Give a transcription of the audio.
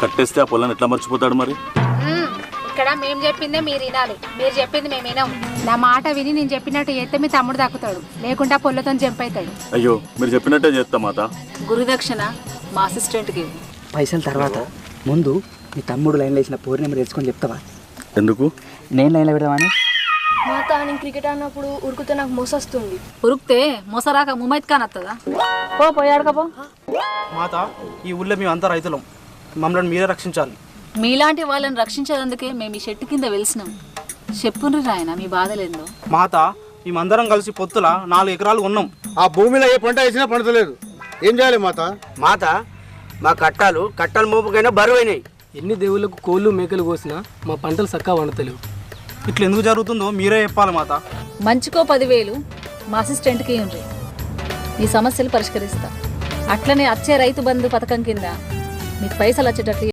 కట్టేస్తే ఆ పొలాన్ని ఎట్లా మర్చిపోతాడు మరి? ఇక్కడ మేము చెప్పిందే మీరు వినాలి, మీరు చెప్పింది మేము వినాం. నా మాట విని నేను చెప్పినట్టు చేస్తే మీ తమ్ముడు దక్కుతాడు, లేకుంటే పొల్లతో జంప్ అవుతాడు. అయ్యో మీరు చెప్పినట్టే చేస్తా మాత. గురుదక్షిణ మా అసిస్టెంట్కి పైసల తర్వాత ముందు మీ తమ్ముడు లైన్లో వేసిన పోరి నెంబర్ తెచ్చుకొని చెప్తావా? ఎందుకు? నేను లైన్లో పెడదామని. మాత నేను క్రికెట్ ఆడినప్పుడు ఉరికితే నాకు మోసొస్తుంది. ఉరుకుతే మొసరాక ముమైత్ ఖాన్ వస్తుందా? పోయాడుకపో. మాత ఈ ఊళ్ళో మేమంతా రైతులం, మమ్మల్ని మీరే రక్షించాలి. మీలాంటి వాళ్ళని రక్షించేందుకే మేము ఈ చెట్టు కింద వెలిసినాం. చెప్పుండ్రి రాయన మీ బాధలేందో. మాత మేమందరం కలిసి పొత్తుల 4 ఎకరాలు ఉన్నాం. ఆ భూమిలో ఏ పంట వేసినా పండుతలేదు. ఏం చేయాలి మాత? మాత మా కట్టలు మోపుకైనా బరువైనాయి. ఎన్ని దేవుళ్ళకు కోళ్ళు మేకలు కోసినా మా పంటలు చక్కగా వండుతలేవు. ఇట్లా ఎందుకు జరుగుతుందో మీరే చెప్పాలి మాత. మంచికో 10,000 మా అసిస్టెంట్కి ఉండ్రి, ఈ సమస్యలు పరిష్కరిస్తా. అట్లనే వచ్చే రైతు బంధు పథకం కింద మీకు పైసలు వచ్చేటట్లు